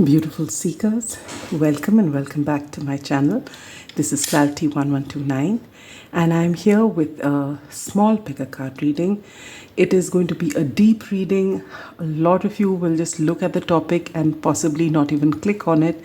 Beautiful seekers, welcome and welcome back to my channel. This is Clarity 1129 and I'm here with a small picker card reading. It is going to be a deep reading. A lot of you will just look at the topic and possibly not even click on it,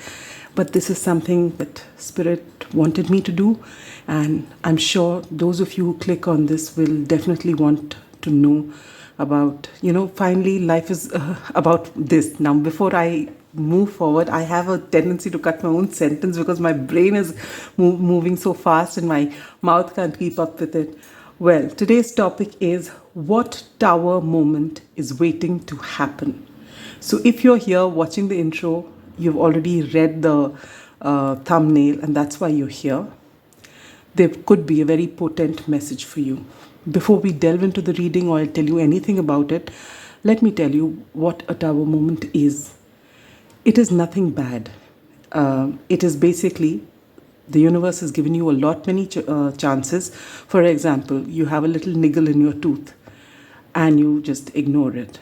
but this is something that Spirit wanted me to do, and I'm sure those of you who click on this will definitely want to know about, finally life is about this. Now, before I move forward, I have a tendency to cut my own sentence because my brain is moving so fast and my mouth can't keep up with it. Well, today's topic is what tower moment is waiting to happen. So if you're here watching the intro, you've already read the thumbnail and that's why you're here. There could be a very potent message for you. Before we delve into the reading or I tell you anything about it, let me tell you what a tower moment is. It is nothing bad. It is basically the universe has given you a lot many chances. For example, you have a little niggle in your tooth and you just ignore it.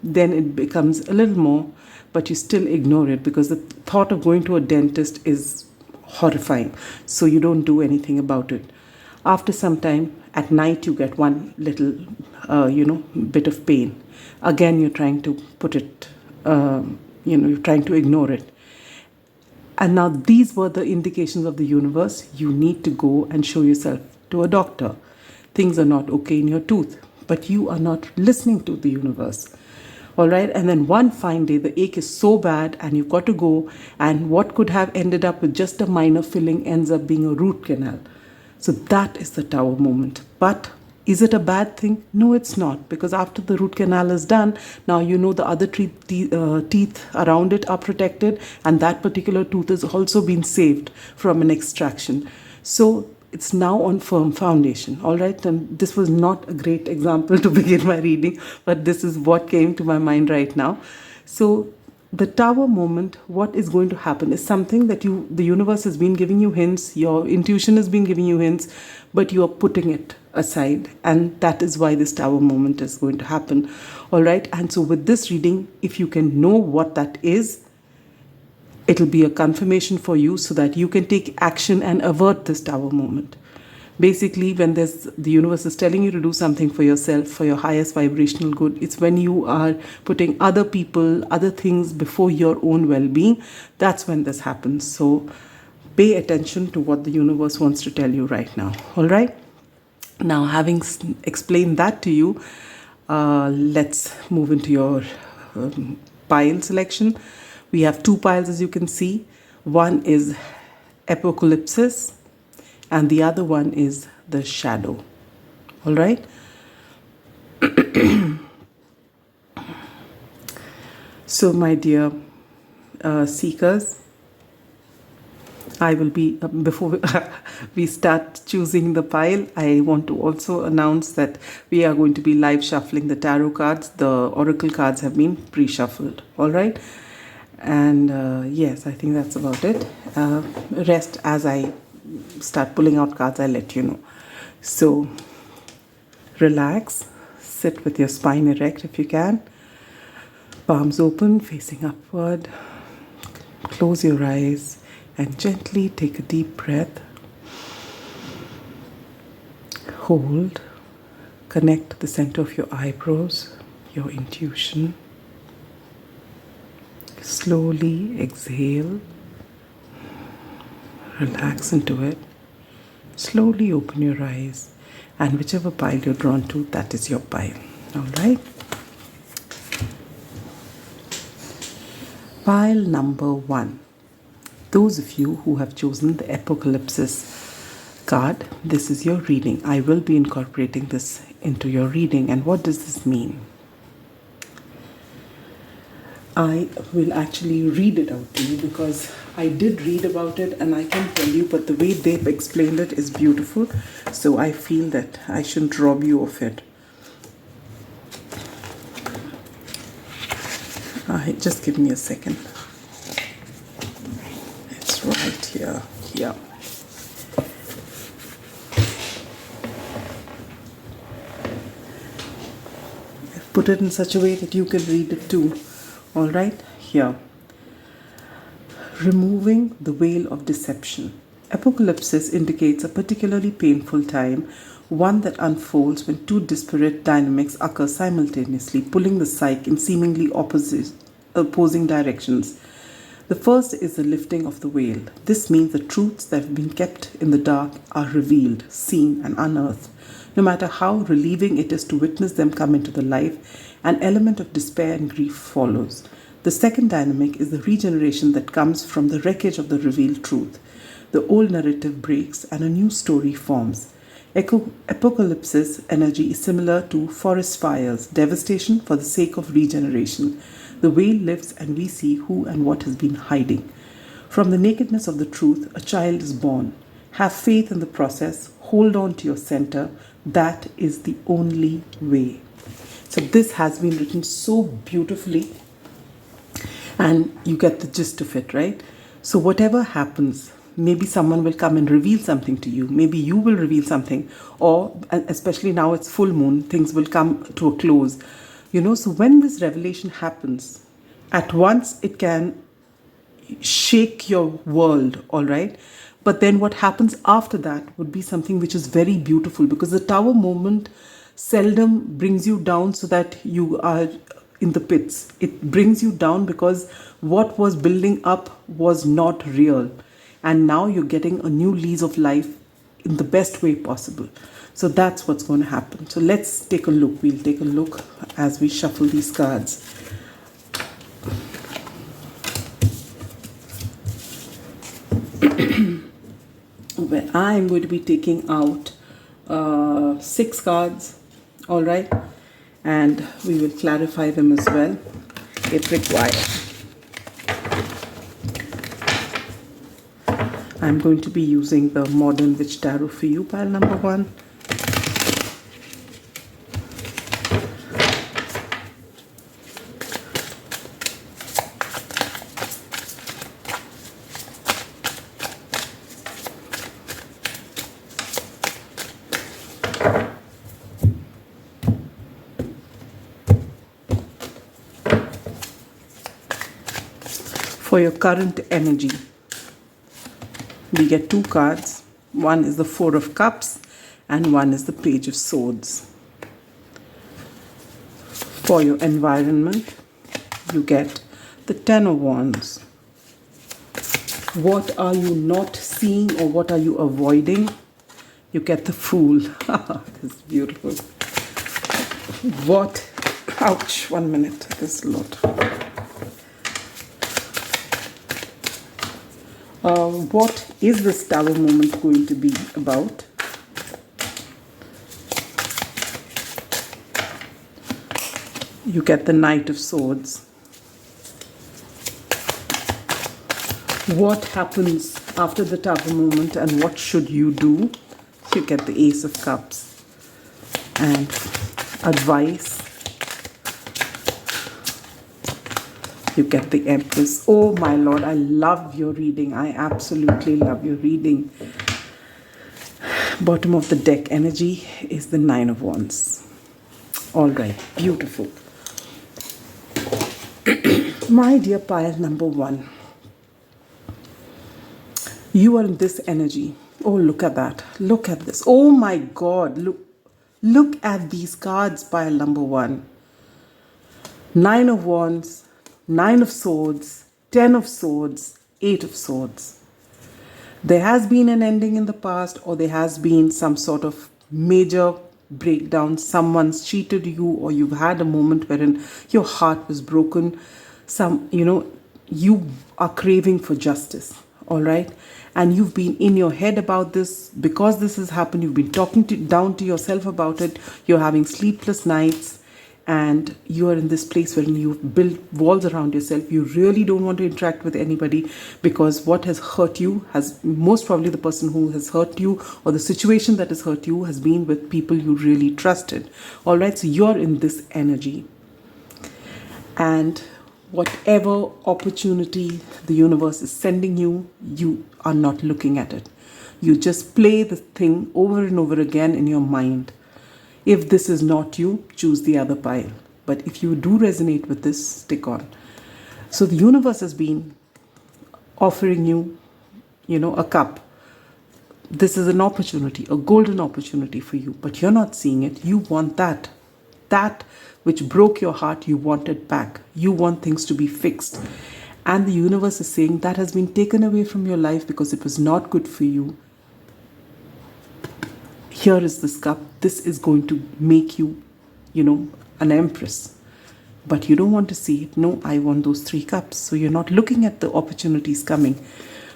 Then it becomes a little more, but you still ignore it because the thought of going to a dentist is horrifying. So you don't do anything about it. After some time, at night, you get one little, bit of pain. Again, you're trying to put it, you're trying to ignore it. And now these were the indications of the universe. You need to go and show yourself to a doctor. Things are not okay in your tooth, but you are not listening to the universe. All right. And then one fine day, the ache is so bad and you've got to go. And what could have ended up with just a minor filling ends up being a root canal. So that is the tower moment. But is it a bad thing? No, it's not. Because after the root canal is done, now you know the other teeth around it are protected. And that particular tooth has also been saved from an extraction. So it's now on firm foundation. All right. And this was not a great example to begin my reading, but this is what came to my mind right now. So the tower moment, what is going to happen is something that the universe has been giving you hints, your intuition has been giving you hints, but you are putting it aside. And that is why this tower moment is going to happen. All right. And so with this reading, if you can know what that is, it'll be a confirmation for you so that you can take action and avert this tower moment. Basically, when the universe is telling you to do something for yourself, for your highest vibrational good, it's when you are putting other people, other things before your own well-being. That's when this happens. So pay attention to what the universe wants to tell you right now. All right. Now, having explained that to you, let's move into your pile selection. We have two piles, as you can see. One is APOCOLYPSIS and the other one is the shadow. All right. So my dear seekers, I will be, before we start choosing the pile, I want to also announce that we are going to be live shuffling the tarot cards. The oracle cards have been pre-shuffled. All right. And yes, I think that's about it. Rest as I start pulling out cards, I'll let you know. So relax, sit with your spine erect if you can, palms open, facing upward. Close your eyes and gently take a deep breath. Hold, connect to the center of your eyebrows, your intuition. Slowly exhale, relax into it. Slowly open your eyes, and whichever pile you're drawn to, that is your pile. All right. Pile number 1. Those of you who have chosen the APOCOLYPSIS card, this is your reading. I will be incorporating this into your reading. And what does this mean? I will actually read it out to you because I did read about it and I can tell you, but the way they've explained it is beautiful. So I feel that I shouldn't rob you of it. Just give me a second. It's right here. Yeah. I've put it in such a way that you can read it too. All right, here. Removing the veil of deception. Apocalypsis indicates a particularly painful time, one that unfolds when two disparate dynamics occur simultaneously, pulling the psyche in seemingly opposing directions. The first is the lifting of the veil. This means the truths that have been kept in the dark are revealed, seen, and unearthed. No matter how relieving it is to witness them come into the light, an element of despair and grief follows. The second dynamic is the regeneration that comes from the wreckage of the revealed truth. The old narrative breaks and a new story forms. Apocalypsis energy is similar to forest fires, devastation for the sake of regeneration. The veil lifts and we see who and what has been hiding. From the nakedness of the truth, a child is born. Have faith in the process. Hold on to your center. That is the only way. So this has been written so beautifully, and you get the gist of it, right? So whatever happens, maybe someone will come and reveal something to you. Maybe you will reveal something, or especially now it's full moon, things will come to a close. So when this revelation happens, at once it can shake your world, all right? But then what happens after that would be something which is very beautiful, because the tower moment seldom brings you down so that you are in the pits. It brings you down because what was building up was not real. And now you're getting a new lease of life in the best way possible. So that's what's going to happen. So let's take a look. We'll take a look as we shuffle these cards. Well, I'm going to be taking out 6 cards, all right? And we will clarify them as well if required. I'm going to be using the Modern Witch Tarot for you, pile number 1. For your current energy, we get 2 cards. One is the 4 of Cups and one is the Page of Swords. For your environment, you get the 10 of Wands. What are you not seeing or what are you avoiding? You get the Fool. This is beautiful. What? Ouch, 1 minute. This is a lot. What is this Tower moment going to be about? You get the Knight of Swords. What happens after the Tower moment and what should you do? You get the Ace of Cups. And advice. You get the Empress. Oh my Lord, I love your reading. I absolutely love your reading. Bottom of the deck energy is the 9 of Wands. All right, beautiful. My dear pile number 1, you are in this energy. Oh, look at that. Look at this. Oh my God. Look at these cards, pile number 1. 9 of Wands, 9 of Swords, 10 of Swords, 8 of Swords. There has been an ending in the past, or there has been some sort of major breakdown. Someone's cheated you, or you've had a moment wherein your heart was broken. You are craving for justice, all right? And you've been in your head about this. Because this has happened, you've been talking down to yourself about it. You're having sleepless nights. And you are in this place where you've built walls around yourself. You really don't want to interact with anybody, because what has hurt you has, most probably the person who has hurt you or the situation that has hurt you has been with people you really trusted. All right, so you're in this energy. And whatever opportunity the universe is sending you, you are not looking at it. You just play the thing over and over again in your mind. If this is not you, choose the other pile. But if you do resonate with this, stick on. So the universe has been offering you, a cup. This is an opportunity, a golden opportunity for you, but you're not seeing it. You want that. That which broke your heart, you want it back. You want things to be fixed. And the universe is saying that has been taken away from your life because it was not good for you. Here is this cup. This is going to make you, an empress. But you don't want to see it. No, I want those 3 cups. So you're not looking at the opportunities coming.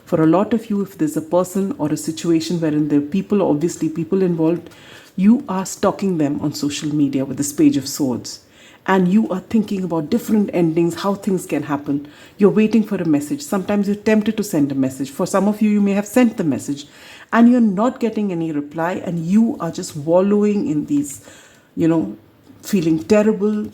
For a lot of you, if there's a person or a situation wherein there are people, obviously people involved, you are stalking them on social media with this Page of Swords. And you are thinking about different endings, how things can happen. You're waiting for a message. Sometimes you're tempted to send a message. For some of you, you may have sent the message and you're not getting any reply, and you are just wallowing in these, feeling terrible,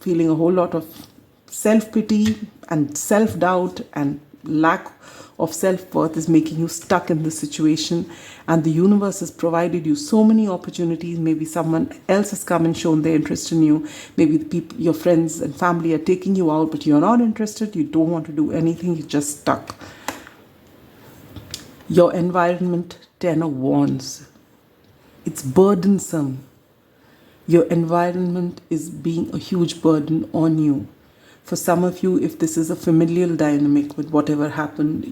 feeling a whole lot of self-pity and self-doubt, and lack of self-worth is making you stuck in this situation. And the universe has provided you so many opportunities. Maybe someone else has come and shown their interest in you. Maybe the people, your friends and family are taking you out, but you're not interested. You don't want to do anything. You're just stuck. Your environment, 10 of Wands. It's burdensome. Your environment is being a huge burden on you. For some of you, if this is a familial dynamic with whatever happened,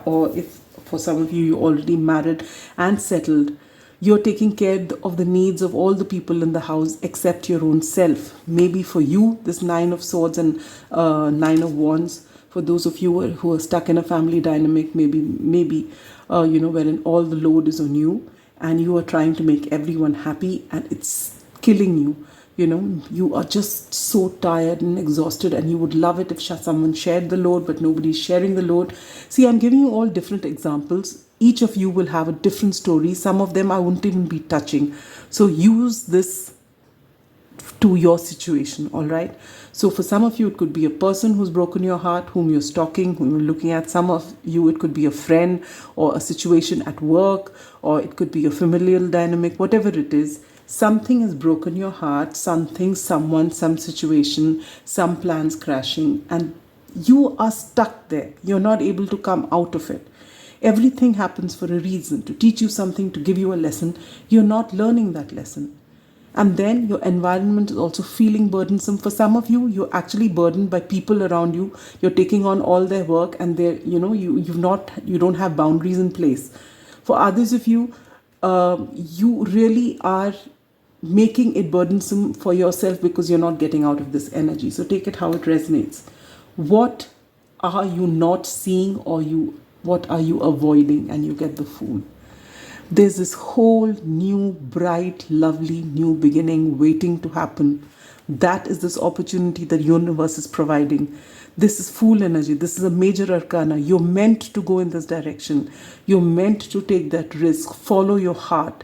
or if for some of you, you're already married and settled, you're taking care of the needs of all the people in the house except your own self. Maybe for you, this 9 of Swords and 9 of Wands. For those of you who are stuck in a family dynamic, maybe wherein all the load is on you and you are trying to make everyone happy and it's killing you. You are just so tired and exhausted, and you would love it if someone shared the load, but nobody's sharing the load. See, I'm giving you all different examples. Each of you will have a different story. Some of them I won't even be touching. So use this to your situation, all right? So for some of you, it could be a person who's broken your heart, whom you're stalking, whom you're looking at. Some of you, it could be a friend or a situation at work, or it could be a familial dynamic, whatever it is. Something has broken your heart, something, someone, some situation, some plans crashing, and you are stuck there. You're not able to come out of it. Everything happens for a reason, to teach you something, to give you a lesson. You're not learning that lesson. And then your environment is also feeling burdensome. For some of you, you're actually burdened by people around you. You're taking on all their work, and they're, you don't have boundaries in place. For others of you, you really are making it burdensome for yourself because you're not getting out of this energy. So take it how it resonates. What are you not seeing, or what are you avoiding? And you get the Fool. There's this whole new, bright, lovely new beginning waiting to happen. That is this opportunity that the universe is providing. This is Fool energy. This is a major arcana. You're meant to go in this direction. You're meant to take that risk. Follow your heart.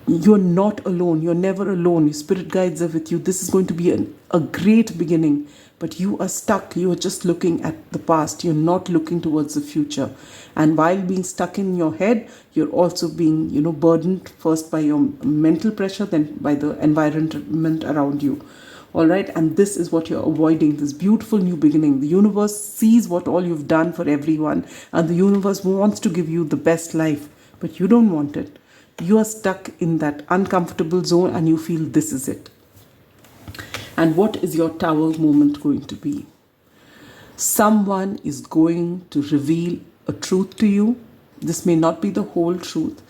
You're not alone. You're never alone. Your spirit guides are with you. This is going to be a great beginning. But you are stuck. You are just looking at the past. You're not looking towards the future. And while being stuck in your head, you're also being, burdened first by your mental pressure, then by the environment around you. All right. And this is what you're avoiding, this beautiful new beginning. The universe sees what all you've done for everyone, and the universe wants to give you the best life, but you don't want it. You are stuck in that uncomfortable zone and you feel this is it. And what is your Tower moment going to be? Someone is going to reveal a truth to you. This may not be the whole truth,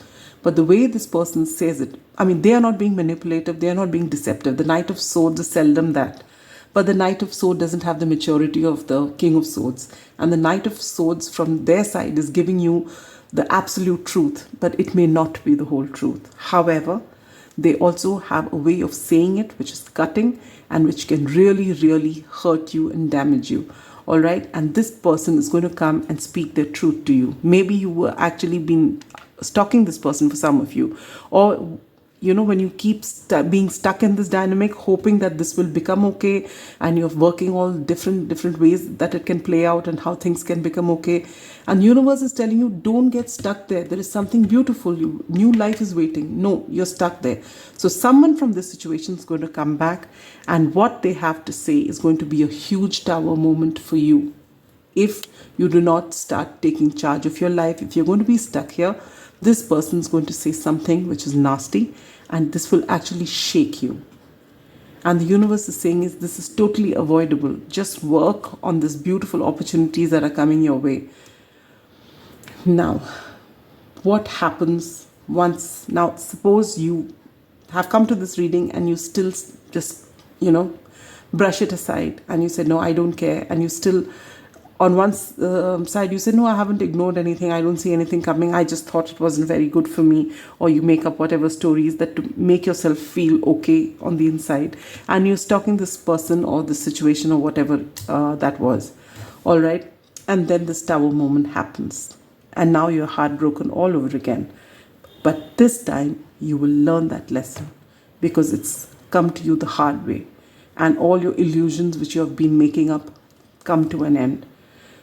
but the way this person says it, they are not being manipulative, they are not being deceptive. The Knight of Swords is seldom that. But the Knight of Swords doesn't have the maturity of the King of Swords. And the Knight of Swords from their side is giving you the absolute truth, but it may not be the whole truth. However, they also have a way of saying it which is cutting and which can really, really hurt you and damage you. All right. And this person is going to come and speak their truth to you. Maybe you were actually been stalking this person for some of you, or when you keep being stuck in this dynamic, hoping that this will become okay, and you're working all different ways that it can play out and how things can become okay. And universe is telling you, don't get stuck there. There is something beautiful. New life is waiting. No, you're stuck there. So someone from this situation is going to come back, and what they have to say is going to be a huge Tower moment for you. if you do not start taking charge of your life. If you're going to be stuck here, this person's going to say something which is nasty, and this will actually shake you. And the universe is saying is this is totally avoidable. Just work on these beautiful opportunities that are coming your way. Now, what happens once? Now, suppose you have come to this reading and you still just, brush it aside and you say, no, I don't care. And you still, on one side, you say, no, I haven't ignored anything. I don't see anything coming. I just thought it wasn't very good for me. Or you make up whatever stories that to make yourself feel okay on the inside. And you're stalking this person or this situation or whatever that was. All right. And then this tower moment happens. And now you're heartbroken all over again. But this time you will learn that lesson because it's come to you the hard way. And all your illusions which you have been making up come to an end.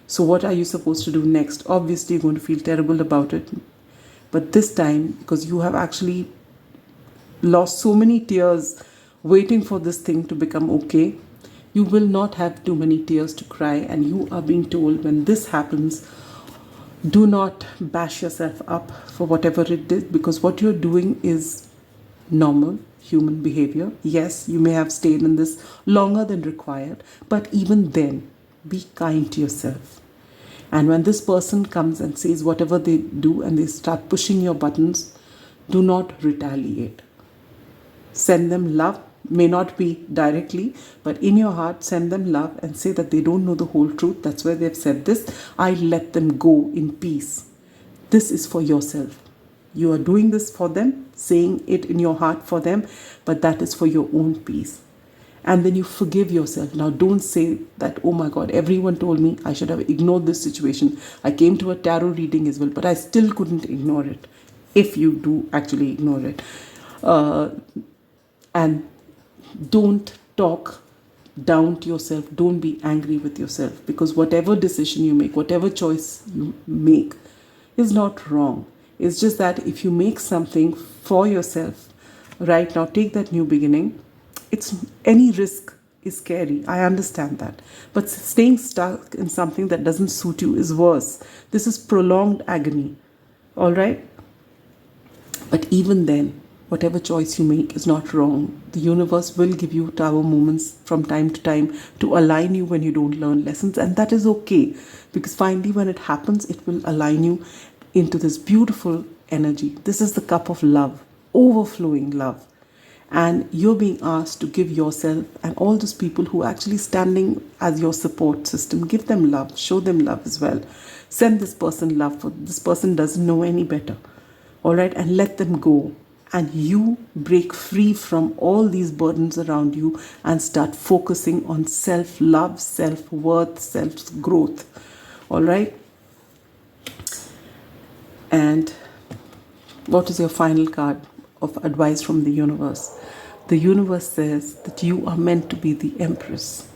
So what are you supposed to do next? Obviously, you're going to feel terrible about it. But this time, because you have actually lost so many tears waiting for this thing to become okay, you will not have too many tears to cry. And you are being told when this happens, do not bash yourself up for whatever it is, because what you're doing is normal human behavior. Yes, you may have stayed in this longer than required, but even then, be kind to yourself. And when this person comes and says whatever they do and they start pushing your buttons, do not retaliate. Send them love, may not be directly, but in your heart, send them love and say that they don't know the whole truth. That's why they've said this. I let them go in peace. This is for yourself. You are doing this for them, saying it in your heart for them, but that is for your own peace. And then you forgive yourself. Now don't say that, oh my God, everyone told me I should have ignored this situation. I came to a tarot reading as well, but I still couldn't ignore it. If you do actually ignore it. And don't talk down to yourself. Don't be angry with yourself, because whatever decision you make, whatever choice you make is not wrong. It's just that if you make something for yourself right now, take that new beginning. It's any risk is scary. I understand that. But staying stuck in something that doesn't suit you is worse. This is prolonged agony. All right? But even then, whatever choice you make is not wrong. The universe will give you tower moments from time to time to align you when you don't learn lessons. And that is okay. Because finally when it happens, it will align you into this beautiful energy. This is the cup of love, overflowing love. And you're being asked to give yourself and all those people who are actually standing as your support system, give them love, show them love as well. Send this person love, for this person doesn't know any better. All right, and let them go. And you break free from all these burdens around you and start focusing on self-love, self-worth, self-growth. All right? And what is your final card of advice from the universe? The universe says that you are meant to be the empress.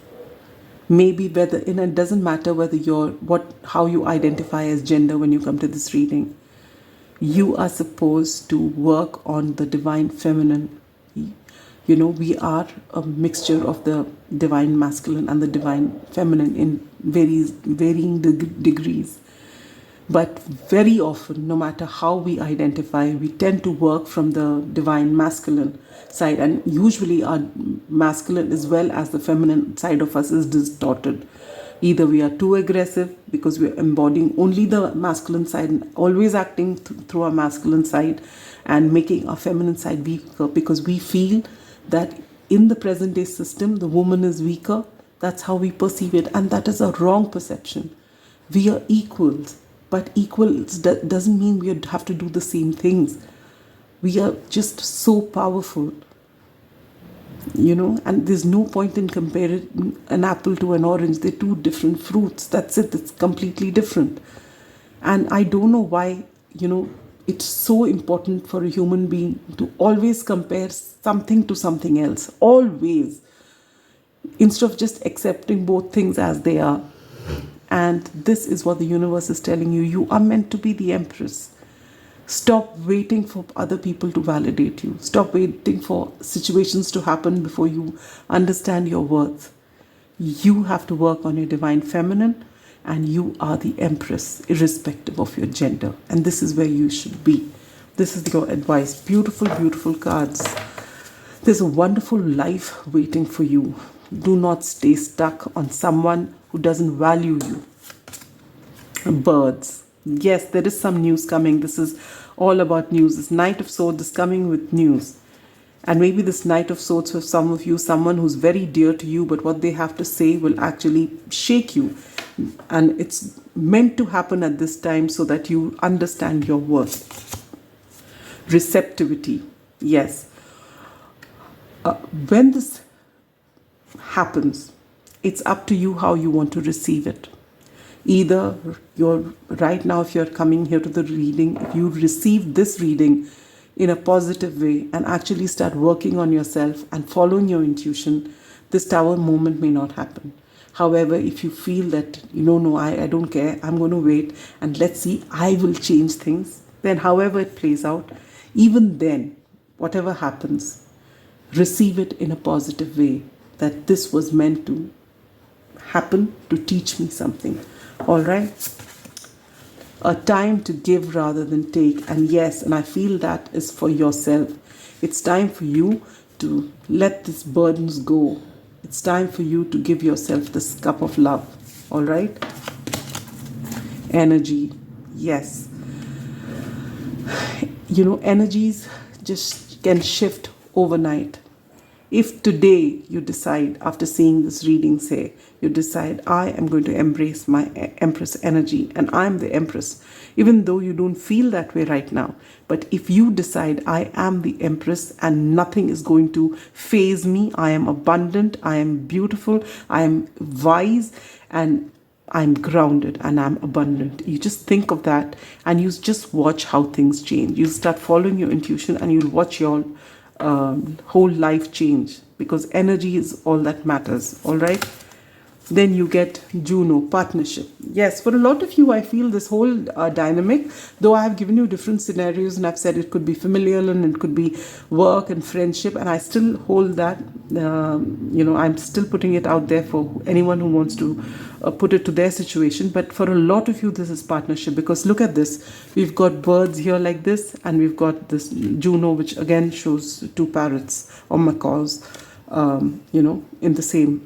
Maybe whether, and it doesn't matter whether how you identify as gender when you come to this reading. You are supposed to work on the divine feminine. We are a mixture of the divine masculine and the divine feminine in varying degrees. But very often, no matter how we identify, we tend to work from the divine masculine side. And usually our masculine as well as the feminine side of us is distorted. Either we are too aggressive because we are embodying only the masculine side and always acting through our masculine side and making our feminine side weaker because we feel that in the present day system, the woman is weaker. That's how we perceive it. And that is a wrong perception. We are equals. But equals doesn't mean we have to do the same things. We are just so powerful. And there's no point in comparing an apple to an orange. They're two different fruits. That's it. It's completely different. And I don't know why, it's so important for a human being to always compare something to something else. Always. Instead of just accepting both things as they are. And this is what the universe is telling you. You are meant to be the empress. Stop waiting for other people to validate you. Stop waiting for situations to happen before you understand your worth. You have to work on your divine feminine and you are the Empress, irrespective of your gender. And this is where you should be. This is your advice. Beautiful, beautiful cards. There's a wonderful life waiting for you. Do not stay stuck on someone who doesn't value you. Birds. Yes, there is some news coming. This is all about news. This Knight of Swords is coming with news. And maybe this Knight of Swords for some of you, someone who's very dear to you, but what they have to say will actually shake you. And it's meant to happen at this time so that you understand your worth. Receptivity. Yes. When this happens, it's up to you how you want to receive it. Either you're right now, if you're coming here to the reading, if you receive this reading in a positive way and actually start working on yourself and following your intuition, this Tower moment may not happen. However, if you feel that, no, I don't care, I'm going to wait and let's see, I will change things, then however it plays out, even then, whatever happens, receive it in a positive way, that this was meant to happen to teach me something. All right? A time to give rather than take. And yes, and I feel that is for yourself. It's time for you to let these burdens go. It's time for you to give yourself this cup of love. All right? Energy. Yes. Energies just can shift overnight. If today you decide, after seeing this reading, say, you decide, I am going to embrace my Empress energy and I'm the Empress, even though you don't feel that way right now. But if you decide, I am the Empress and nothing is going to faze me, I am abundant, I am beautiful, I am wise, and I'm grounded and I'm abundant. You just think of that and you just watch how things change. You start following your intuition and you'll watch your whole life change, because energy is all that matters. All right? Then you get Juno, partnership. Yes, for a lot of you, I feel this whole dynamic, though I have given you different scenarios and I've said it could be familial and it could be work and friendship, and I still hold that, I'm still putting it out there for anyone who wants to put it to their situation. But for a lot of you, this is partnership, because look at this. We've got birds here like this, and we've got this Juno, which again shows two parrots or macaws, in the same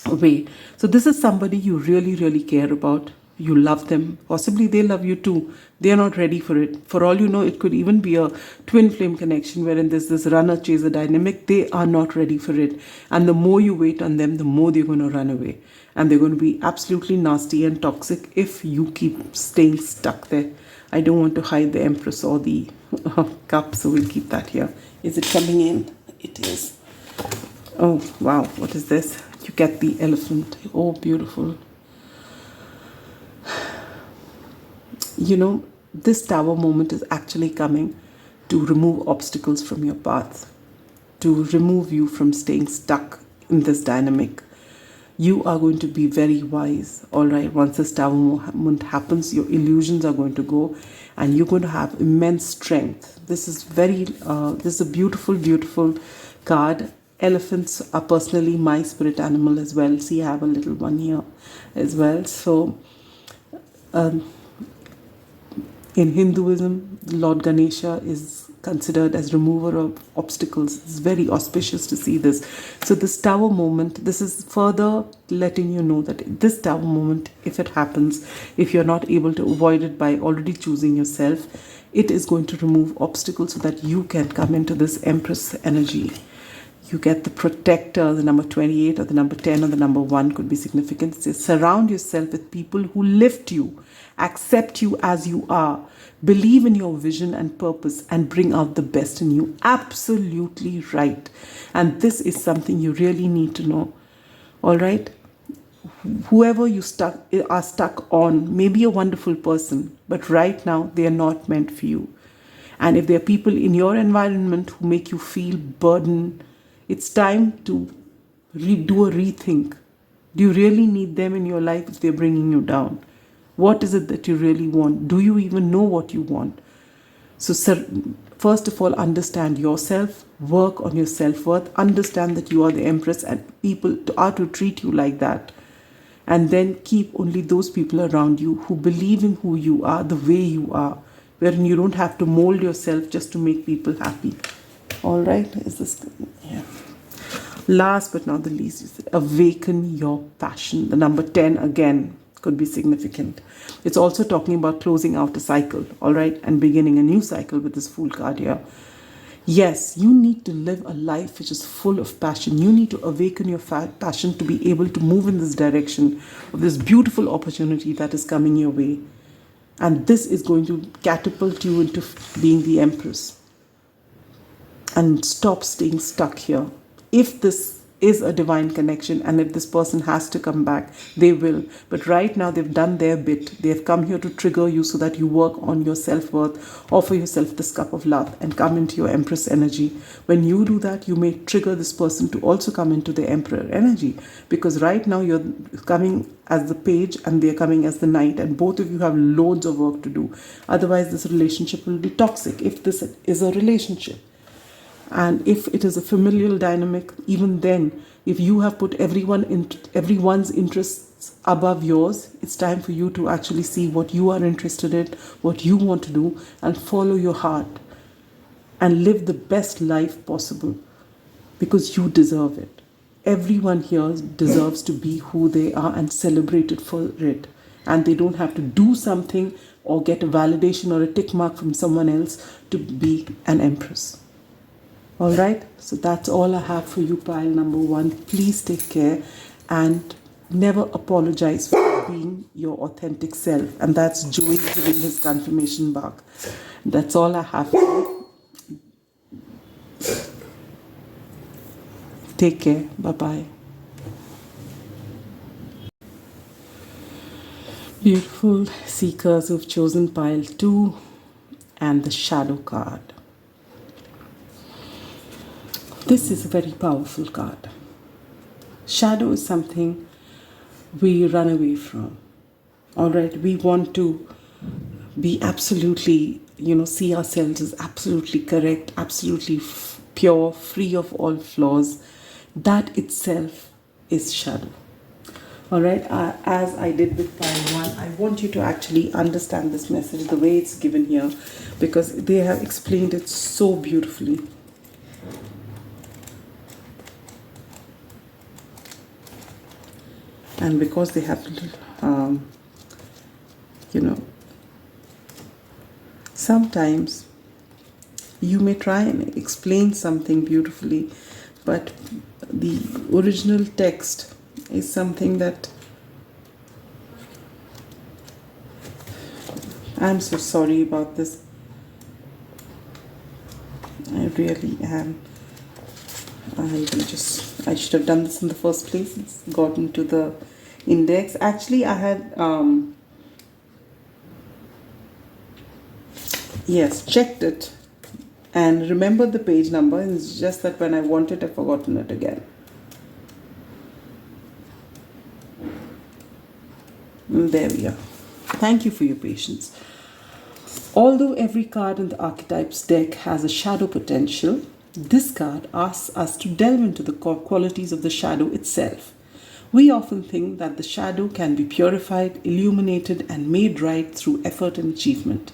way. So this is somebody you really, really care about. You love them. Possibly they love you too. They are not ready for it. For all you know, it could even be a twin flame connection wherein there's this runner-chaser dynamic. They are not ready for it. And the more you wait on them, the more they're going to run away. And they're going to be absolutely nasty and toxic if you keep staying stuck there. I don't want to hide the Empress or the cup, so we'll keep that here. Is it coming in? It is. Oh, wow. What is this? You get the elephant. Oh, beautiful. This Tower moment is actually coming to remove obstacles from your path, to remove you from staying stuck in this dynamic. You are going to be very wise. All right, once this Tower moment happens, your illusions are going to go and you're going to have immense strength. This is a beautiful, beautiful card. Elephants are personally my spirit animal as well. See, I have a little one here as well. So in Hinduism, Lord Ganesha is considered as remover of obstacles. It's very auspicious to see this. So this Tower moment, this is further letting you know that this Tower moment, if it happens, if you're not able to avoid it by already choosing yourself, it is going to remove obstacles so that you can come into this Empress energy. You get the protector, the number 28 or the number 10 or the number 1 could be significant. So surround yourself with people who lift you, accept you as you are, believe in your vision and purpose, and bring out the best in you. Absolutely right. And this is something you really need to know. All right? Whoever you are stuck on may be a wonderful person, but right now they are not meant for you. And if there are people in your environment who make you feel burdened, it's time to do a rethink. Do you really need them in your life if they're bringing you down? What is it that you really want? Do you even know what you want? So first of all, understand yourself, work on your self-worth, understand that you are the Empress and people are to treat you like that. and then keep only those people around you who believe in who you are, the way you are, wherein you don't have to mold yourself just to make people happy. All right, is this? Yeah. Last but not the least, is awaken your passion. The number 10 again could be significant. It's also talking about closing out a cycle, all right, and beginning a new cycle with this Fool card here. Yes, you need to live a life which is full of passion. You need to awaken your passion to be able to move in this direction of this beautiful opportunity that is coming your way. And this is going to catapult you into being the Empress. And stop staying stuck here. If this is a divine connection and if this person has to come back, they will. But right now they've done their bit. They have come here to trigger you so that you work on your self-worth, offer yourself this cup of love and come into your Empress energy. When you do that, you may trigger this person to also come into the Emperor energy, because right now you're coming as the Page and they're coming as the Knight, and both of you have loads of work to do. Otherwise this relationship will be toxic, if this is a relationship. And if it is a familial dynamic, even then, if you have put everyone's interests above yours, it's time for you to actually see what you are interested in, what you want to do, and follow your heart and live the best life possible, because you deserve it. Everyone here deserves to be who they are and celebrated for it. And they don't have to do something or get a validation or a tick mark from someone else to be an Empress. All right, so that's all I have for you, pile number 1. Please take care and never apologize for being your authentic self. And that's Joey giving his confirmation back. That's all I have for you. Take care. Bye-bye. Beautiful seekers who've chosen pile 2 and the shadow card. This is a very powerful card. Shadow is something we run away from. All right, we want to be absolutely, see ourselves as absolutely correct, absolutely pure, free of all flaws. That itself is shadow. All right, as I did with pile 1, I want you to actually understand this message the way it's given here, because they have explained it so beautifully. And because they have, sometimes you may try and explain something beautifully, but the original text is something that I'm so sorry about this. I really am. I should have done this in the first place. It's gotten to the index. Actually, I had checked it and remembered the page number. And it's just that when I want it, I've forgotten it again. And there we are. Thank you for your patience. Although every card in the archetypes deck has a shadow potential, this card asks us to delve into the qualities of the shadow itself. We often think that the shadow can be purified, illuminated, and made right through effort and achievement.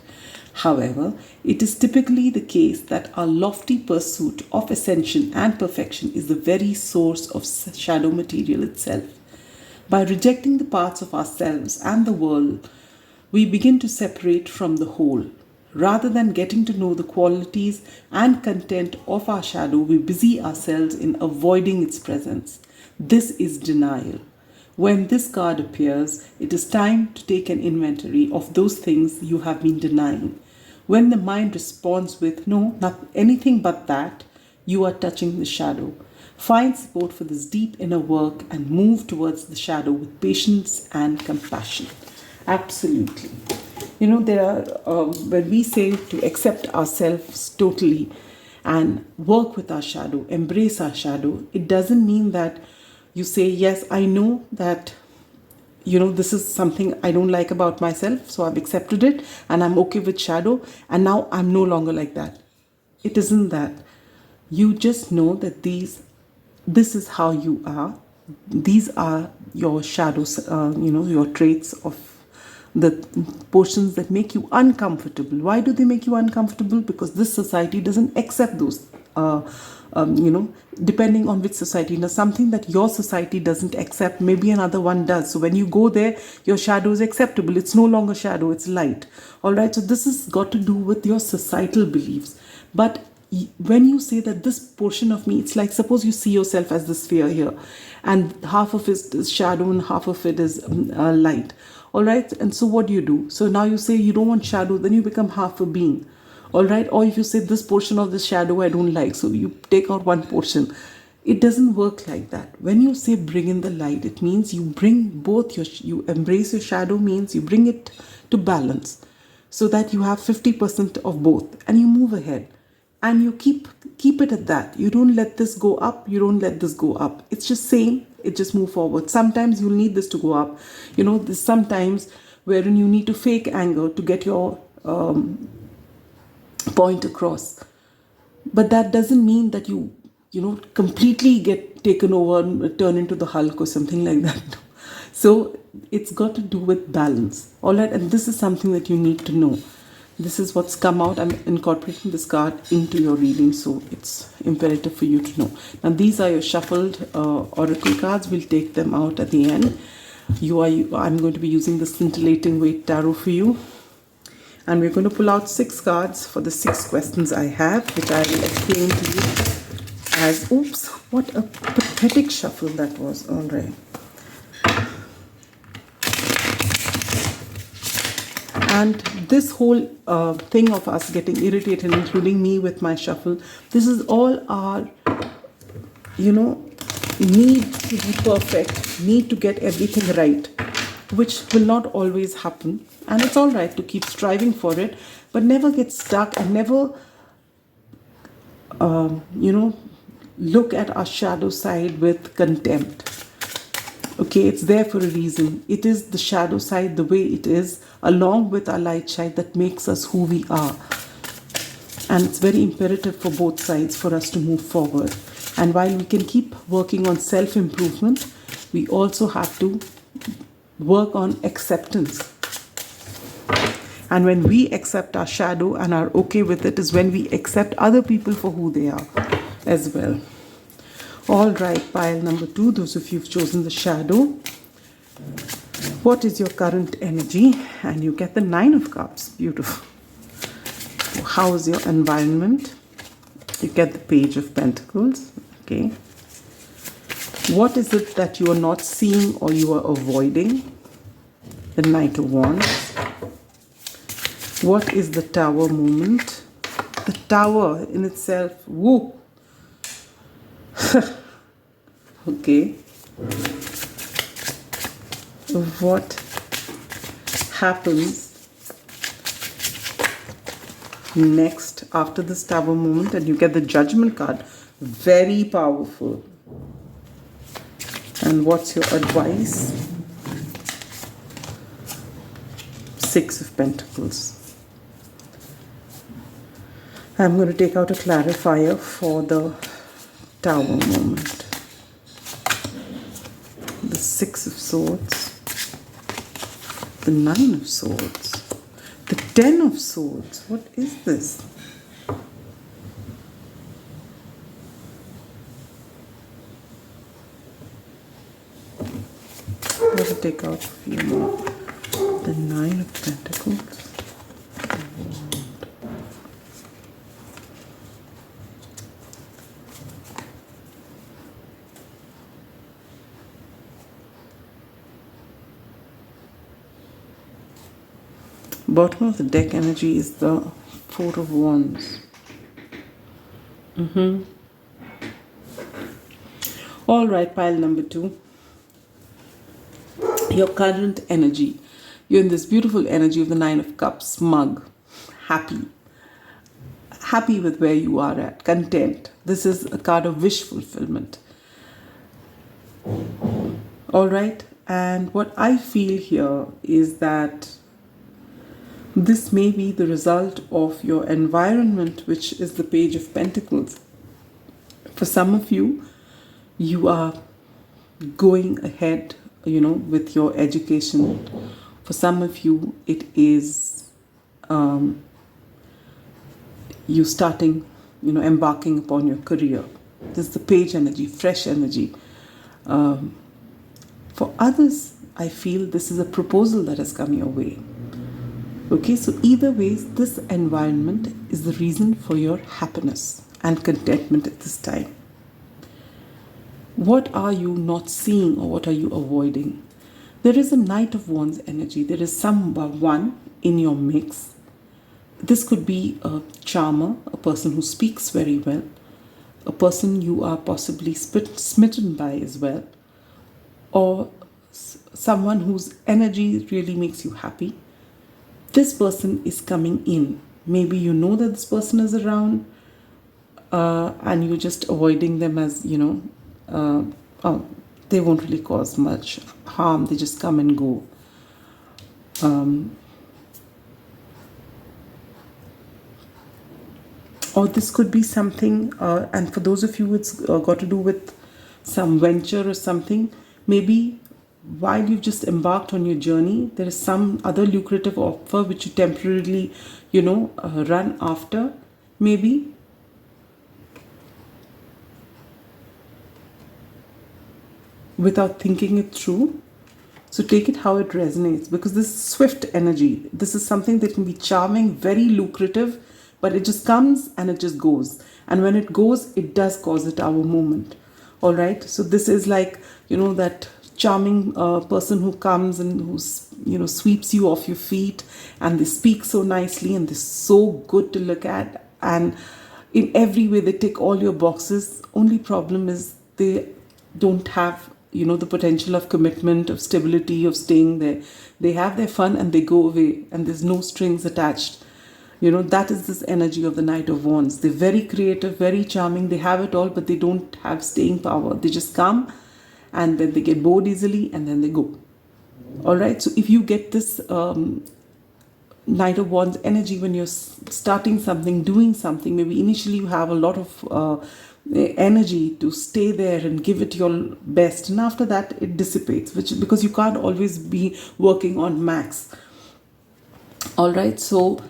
However, it is typically the case that our lofty pursuit of ascension and perfection is the very source of shadow material itself. By rejecting the parts of ourselves and the world, we begin to separate from the whole. Rather than getting to know the qualities and content of our shadow, we busy ourselves in avoiding its presence. This is denial. When this card appears, it is time to take an inventory of those things you have been denying. When the mind responds with, no, not anything but that, you are touching the shadow. Find support for this deep inner work and move towards the shadow with patience and compassion. Absolutely. There are, when we say to accept ourselves totally and work with our shadow, embrace our shadow, it doesn't mean that you say, yes, I know that, this is something I don't like about myself, so I've accepted it and I'm okay with shadow and now I'm no longer like that. It isn't that. You just know that this is how you are, these are your shadows, your traits of the portions that make you uncomfortable. Why do they make you uncomfortable? Because this society doesn't accept those, depending on which society. Now, something that your society doesn't accept, maybe another one does. So when you go there, your shadow is acceptable. It's no longer shadow, it's light. All right, so this has got to do with your societal beliefs. But when you say that this portion of me, it's like, suppose you see yourself as the sphere here, and half of it is shadow and half of it is light. All right, and so what do? So now you say you don't want shadow, then you become half a being. All right, or if you say this portion of the shadow I don't like, so you take out one portion. It doesn't work like that. When you say bring in the light, it means you bring both you embrace your shadow, means you bring it to balance so that you have 50% of both, and you move ahead. And you keep it at that. You don't let this go up, you don't let this go up. It's just same, it just move forward. Sometimes you'll need this to go up. There's sometimes wherein you need to fake anger to get your point across. But that doesn't mean that you completely get taken over and turn into the Hulk or something like that. So it's got to do with balance. All right, and this is something that you need to know. This is what's come out. I'm incorporating this card into your reading, so it's imperative for you to know. Now, these are your shuffled oracle cards. We'll take them out at the end. I'm going to be using the scintillating weight tarot for you. And we're going to pull out 6 cards for the 6 questions I have, which I will explain to you as, oops, what a pathetic shuffle that was. All right. And this whole thing of us getting irritated, including me with my shuffle, this is all our, need to be perfect, need to get everything right, which will not always happen. And it's all right to keep striving for it, but never get stuck and never, look at our shadow side with contempt. Okay, it's there for a reason. It is the shadow side, the way it is, along with our light side, that makes us who we are. And it's very imperative for both sides for us to move forward. And while we can keep working on self-improvement, we also have to work on acceptance. And when we accept our shadow and are okay with it, is when we accept other people for who they are as well. All right, pile number 2, those of you who've chosen the shadow. What is your current energy? And you get the 9 of Cups. Beautiful. How is your environment? You get the Page of Pentacles. Okay. What is it that you are not seeing or you are avoiding? The Knight of Wands. What is the Tower moment? The Tower in itself. Woo! Okay. What happens next after this Tower moment? And you get the Judgment card. Very powerful. And what's your advice? 6 of Pentacles. I'm going to take out a clarifier for the Tower moment. The 6 of Swords, the 9 of Swords, the 10 of Swords. What is this? I'm going to take out a few more. The 9 of Pentacles. Bottom of the deck energy is the 4 of Wands. All right, pile number 2. Your current energy. You're in this beautiful energy of the 9 of Cups. Smug. Happy. Happy with where you are at. Content. This is a card of wish fulfillment. All right. And what I feel here is that this may be the result of your environment, which is the Page of Pentacles. For some of you, you are going ahead, with your education. For some of you, it is you starting, embarking upon your career. This is the page energy, fresh energy. For others, I feel this is a proposal that has come your way. Okay, so either ways, this environment is the reason for your happiness and contentment at this time. What are you not seeing, or what are you avoiding? There is a Knight of Wands energy. There is someone in your mix. This could be a charmer, a person who speaks very well, a person you are possibly smitten by as well, or someone whose energy really makes you happy. This person is coming in. Maybe you know that this person is around, and you're just avoiding them as, they won't really cause much harm. They just come and go. Or this could be something, and for those of you it's got to do with some venture or something. Maybe while you've just embarked on your journey, there is some other lucrative offer which you temporarily, run after, maybe. Without thinking it through. So take it how it resonates, because this is swift energy. This is something that can be charming, very lucrative, but it just comes and it just goes. And when it goes, it does cause a tower moment. All right. So this is like, that charming person who comes and who, sweeps you off your feet, and they speak so nicely and they're so good to look at. And in every way, they tick all your boxes. Only problem is they don't have, the potential of commitment, of stability, of staying there. They have their fun and they go away, and there's no strings attached. That is this energy of the Knight of Wands. They're very creative, very charming. They have it all, but they don't have staying power. They just come and then they get bored easily and then they go. All right. So if you get this Knight of Wands energy when you're starting something, doing something, maybe initially you have a lot of energy to stay there and give it your best, and after that it dissipates, because you can't always be working on max. All right. So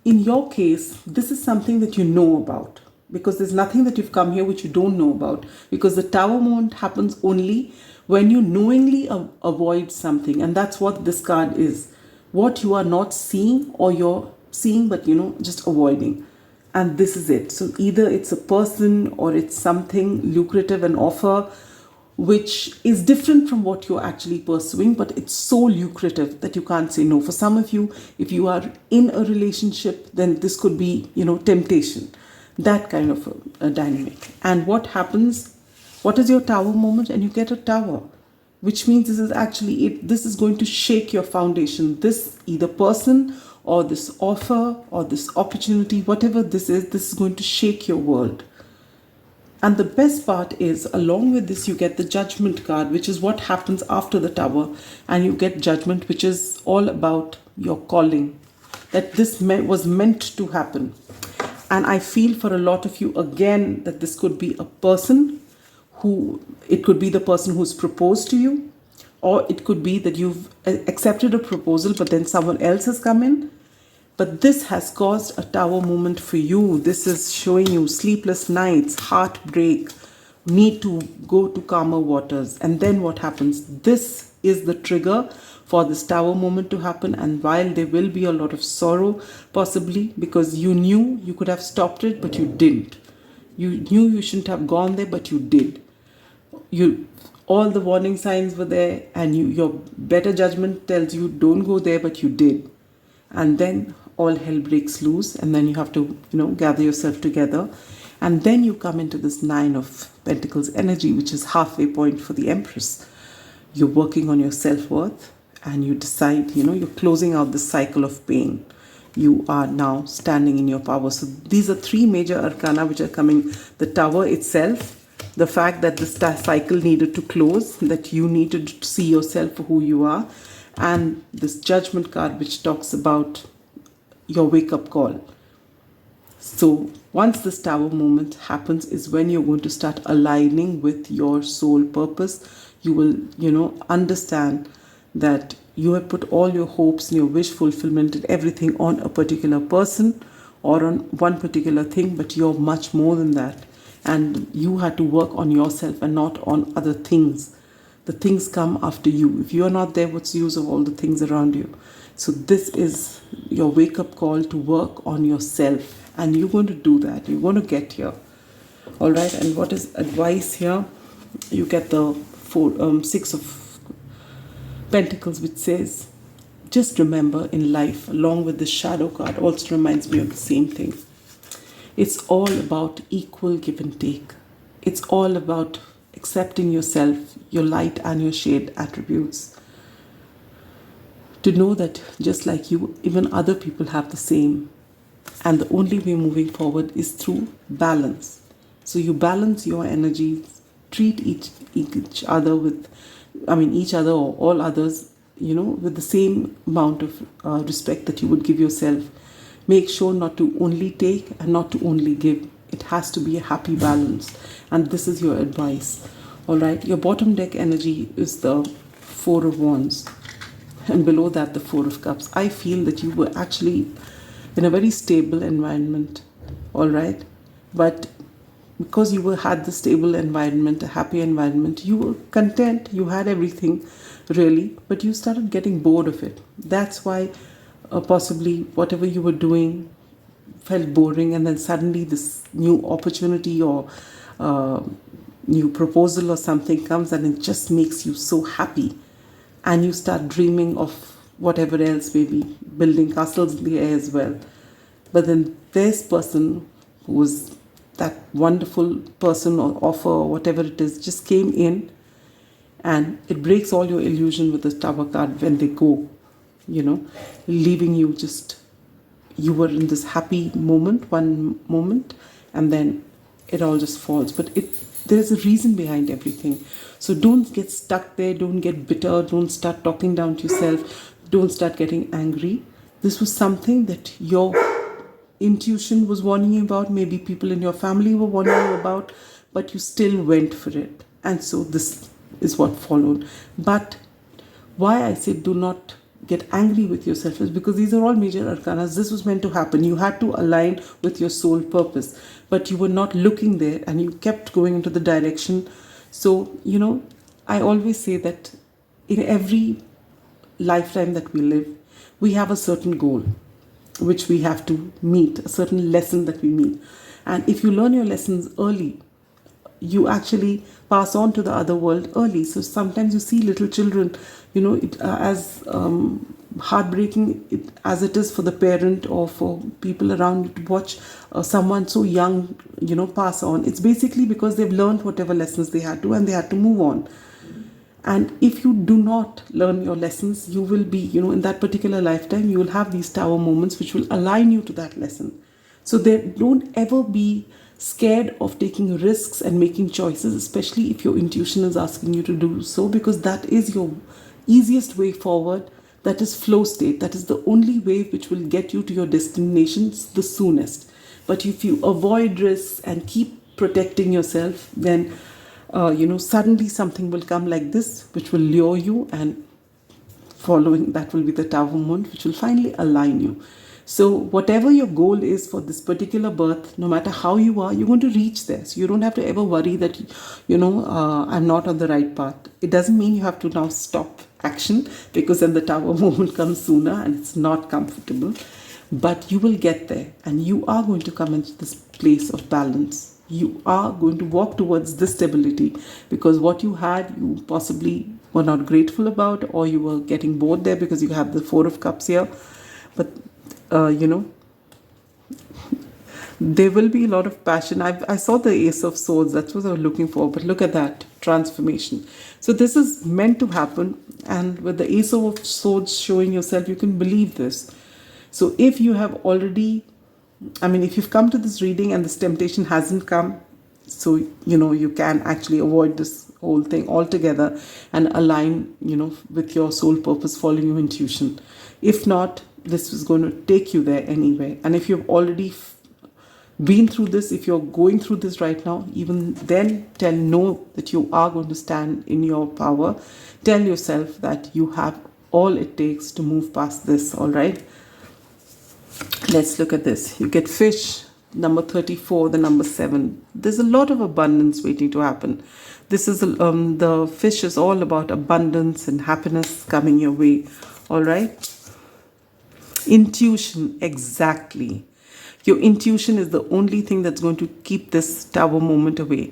in your case, this is something that you know about, because there's nothing that you've come here which you don't know about, because the tower moment happens only when you knowingly avoid something. And that's what this card is. What you are not seeing, or you're seeing but just avoiding. And this is it. So either it's a person or it's something lucrative, an offer which is different from what you're actually pursuing, but it's so lucrative that you can't say no. For some of you, if you are in a relationship, then this could be, temptation, that kind of a dynamic. And what happens? What is your tower moment? And you get a tower, which means this is actually it. This is going to shake your foundation. This either person or this offer or this opportunity, whatever this is going to shake your world. And the best part is, along with this, you get the Judgment card, which is what happens after the tower. And you get Judgment, which is all about your calling, that this was meant to happen. And I feel for a lot of you, again, that this could be a person it could be the person who's proposed to you, or it could be that you've accepted a proposal, but then someone else has come in. But this has caused a tower moment for you. This is showing you sleepless nights, heartbreak, need to go to calmer waters. And then what happens? This is the trigger for this tower moment to happen. And while there will be a lot of sorrow, possibly because you knew you could have stopped it, but you didn't. You knew you shouldn't have gone there, but you did. All the warning signs were there, and your better judgment tells you don't go there, but you did. And then all hell breaks loose, and then you have to, gather yourself together. And then you come into this Nine of Pentacles energy, which is halfway point for the Empress. You're working on your self-worth, and you decide, you're closing out the cycle of pain. You are now standing in your power. So these are three major arcana which are coming. The tower itself, the fact that the cycle needed to close, that you needed to see yourself for who you are, and this Judgment card which talks about your wake-up call. So once this tower moment happens is when you're going to start aligning with your soul purpose, You will, understand that you have put all your hopes and your wish fulfillment and everything on a particular person or on one particular thing, but you're much more than that. And you had to work on yourself and not on other things. The things come after you. If you're not there, what's the use of all the things around you? So this is your wake-up call to work on yourself. And you're going to do that. You're going to get here. All right. And what is advice here? You get the Six of Pentacles, which says, just remember in life, along with the shadow card, also reminds me of the same thing. It's all about equal give and take. It's all about accepting yourself, your light and your shade attributes. To know that just like you, even other people have the same. And the only way moving forward is through balance. So you balance your energies, treat each other with, each other or all others, with the same amount of respect that you would give yourself. Make sure not to only take and not to only give. It has to be a happy balance. And this is your advice. All right. Your bottom deck energy is the Four of Wands. And below that, the Four of Cups. I feel that you were actually in a very stable environment. All right. But because you had the stable environment, a happy environment, you were content. You had everything, really. But you started getting bored of it. That's why possibly whatever you were doing felt boring, and then suddenly this new opportunity or new proposal or something comes and it just makes you so happy, and you start dreaming of whatever else, maybe building castles in the air as well. But then this person who was that wonderful person or offer or whatever it is just came in, and it breaks all your illusion with the Tower card when they go, leaving you just, you were in this happy moment, one moment, and then it all just falls. But there's a reason behind everything. So don't get stuck there. Don't get bitter. Don't start talking down to yourself. Don't start getting angry. This was something that your intuition was warning you about. Maybe people in your family were warning you about, but you still went for it. And so this is what followed. But why I say do not get angry with yourself is because these are all major arcana. This was meant to happen. You had to align with your soul purpose, but you were not looking there and you kept going into the direction. So, I always say that in every lifetime that we live, we have a certain goal which we have to meet, a certain lesson that we meet. And if you learn your lessons early, you actually pass on to the other world early. So sometimes you see little children, as heartbreaking as it is for the parent or for people around to watch someone so young, pass on. It's basically because they've learned whatever lessons they had to and they had to move on. And if you do not learn your lessons, you will be, in that particular lifetime, you will have these tower moments which will align you to that lesson. So don't ever be scared of taking risks and making choices, especially if your intuition is asking you to do so, because that is your easiest way forward. That is flow state. That is the only way which will get you to your destinations the soonest. But if you avoid risks and keep protecting yourself, then suddenly something will come like this, which will lure you, and following that will be the Tower Moon, which will finally align you. So whatever your goal is for this particular birth, no matter how you are, you're going to reach there. So you don't have to ever worry that, I'm not on the right path. It doesn't mean you have to now stop action, because then the Tower moment comes sooner and it's not comfortable. But you will get there, and you are going to come into this place of balance. You are going to walk towards this stability, because what you had, you possibly were not grateful about, or you were getting bored there because you have the Four of Cups here. But, there will be a lot of passion. I saw the Ace of Swords. That's what I was looking for. But look at that transformation. So this is meant to happen. And with the Ace of Swords showing yourself, you can believe this. So if you have already, if you've come to this reading and this temptation hasn't come, so, you can actually avoid this whole thing altogether and align, with your soul purpose, following your intuition. If not, this is going to take you there anyway. And if you've already been through this, if you're going through this right now, even then know that you are going to stand in your power. Tell yourself that you have all it takes to move past this. All right, let's look at this. You get fish, number 34, the number 7. There's a lot of abundance waiting to happen. This is the fish is all about abundance and happiness coming your way. All right, intuition, exactly. Your intuition is the only thing that's going to keep this tower moment away.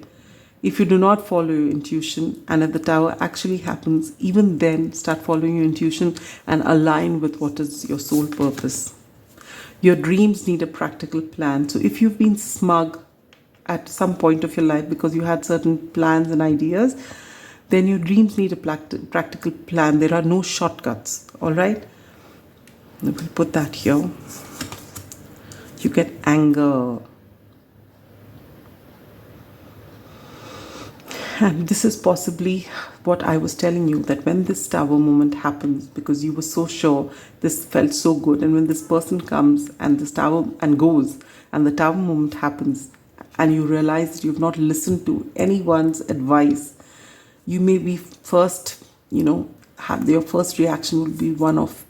If you do not follow your intuition, and if the tower actually happens, even then start following your intuition and align with what is your soul purpose. Your dreams need a practical plan. So if you've been smug at some point of your life because you had certain plans and ideas, then your dreams need a practical plan. There are no shortcuts. All right, we'll put that here. You get anger. And this is possibly what I was telling you, that when this tower moment happens, because you were so sure, this felt so good, and when this person comes and this tower and goes, and the tower moment happens, and you realize that you've not listened to anyone's advice, you may be first, your first reaction will be one of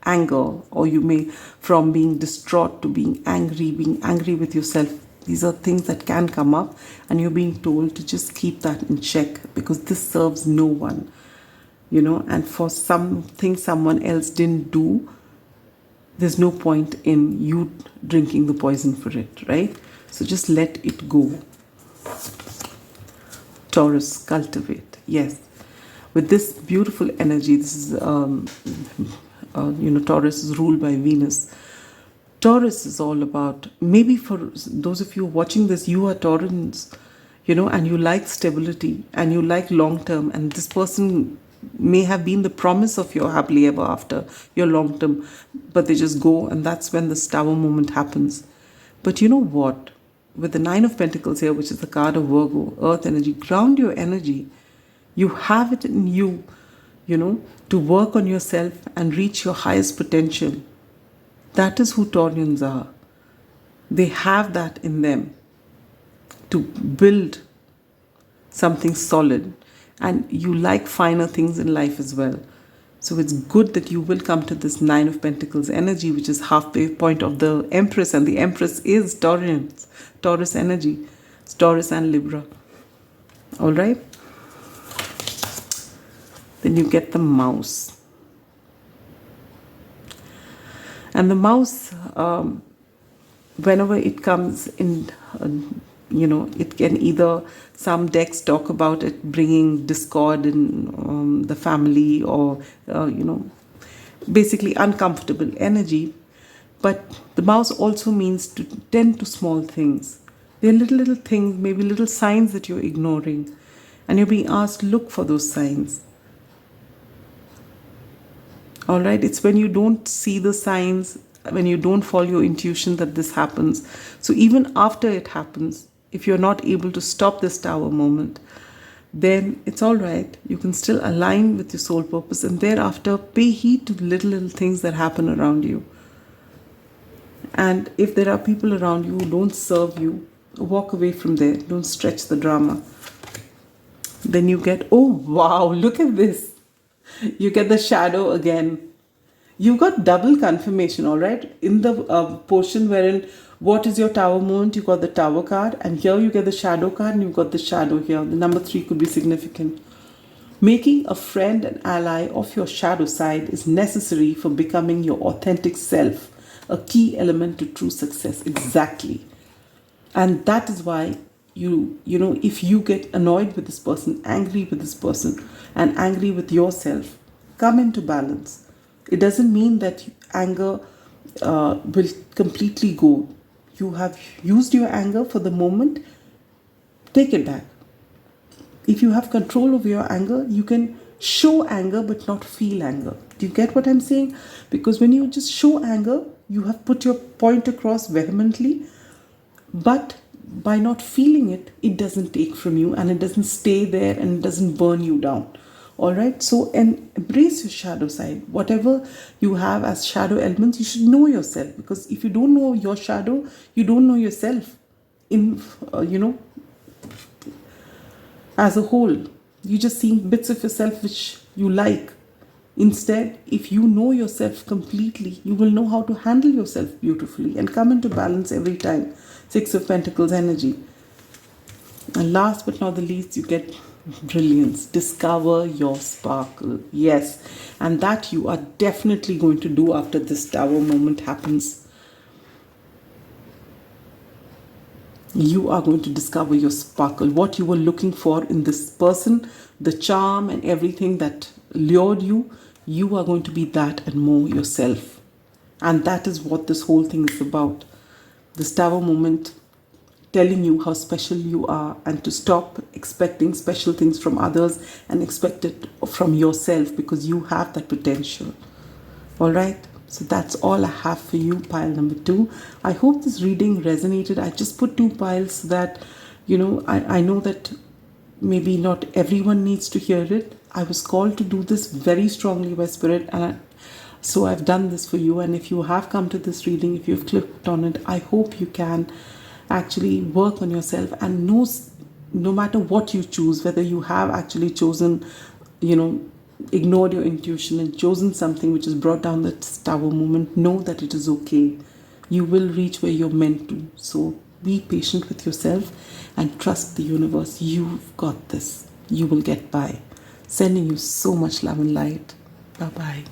anger, or you may, from being distraught to being angry with yourself. These are things that can come up, and you're being told to just keep that in check, because this serves no one, and for something someone else didn't do, there's no point in you drinking the poison for it, right? So just let it go. Taurus, cultivate. Yes, with this beautiful energy, this is Taurus is ruled by Venus. Taurus is all about, maybe for those of you watching this, you are Taurans, and you like stability and you like long term, and this person may have been the promise of your happily ever after, your long term, but they just go, and that's when this tower moment happens. But you know what? With the 9 of Pentacles here, which is the card of Virgo, earth energy, ground your energy. You have it in you, to work on yourself and reach your highest potential. That is who Taurians are. They have that in them to build something solid. And you like finer things in life as well. So it's good that you will come to this 9 of Pentacles energy, which is halfway point of the Empress. And the Empress is Taurus energy. It's Taurus and Libra. All right. Then you get the mouse. And the mouse, whenever it comes in, it can either, some decks talk about it bringing discord in the family, or, basically uncomfortable energy. But the mouse also means to tend to small things. They're little things, maybe little signs that you're ignoring. And you're being asked, look for those signs. All right, it's when you don't see the signs, when you don't follow your intuition, that this happens. So even after it happens, if you're not able to stop this tower moment, then it's all right. You can still align with your soul purpose, and thereafter pay heed to the little things that happen around you. And if there are people around you who don't serve you, walk away from there. Don't stretch the drama. Then you get, oh wow, look at this. You get the shadow again. You got double confirmation, all right? In the portion wherein what is your tower moment, you got the tower card, and here you get the shadow card, and you've got the shadow here. The number 3 could be significant. Making a friend and ally of your shadow side is necessary for becoming your authentic self, a key element to true success. Exactly. And that is why if you get annoyed with this person, angry with this person, and angry with yourself, come into balance. It doesn't mean that anger will completely go. You have used your anger for the moment, take it back. If you have control over your anger, you can show anger but not feel anger. Do you get what I'm saying? Because when you just show anger, you have put your point across vehemently, but by not feeling it, it doesn't take from you, and it doesn't stay there, and it doesn't burn you down. All right, so embrace your shadow side. Whatever you have as shadow elements, you should know yourself, because if you don't know your shadow, you don't know yourself. in, as a whole. You just see bits of yourself which you like. Instead, if you know yourself completely, you will know how to handle yourself beautifully and come into balance every time. Six of Pentacles energy. And last but not the least, you get brilliance. Discover your sparkle. Yes. And that you are definitely going to do after this Tower moment happens. You are going to discover your sparkle. What you were looking for in this person, the charm and everything that lured you, you are going to be that and more yourself. And that is what this whole thing is about. This Tower moment telling you how special you are, and to stop expecting special things from others and expect it from yourself, because you have that potential. All right, so that's all I have for you, pile number 2. I hope this reading resonated. I just put 2 piles so that I know that maybe not everyone needs to hear it. I was called to do this very strongly by Spirit, and so I've done this for you. And if you have come to this reading, if you've clicked on it, I hope you can actually work on yourself and know, no matter what you choose, whether you have actually chosen, ignored your intuition and chosen something which has brought down that Tower moment, know that it is okay. You will reach where you're meant to. So be patient with yourself and trust the universe. You've got this. You will get by. Sending you so much love and light. Bye-bye.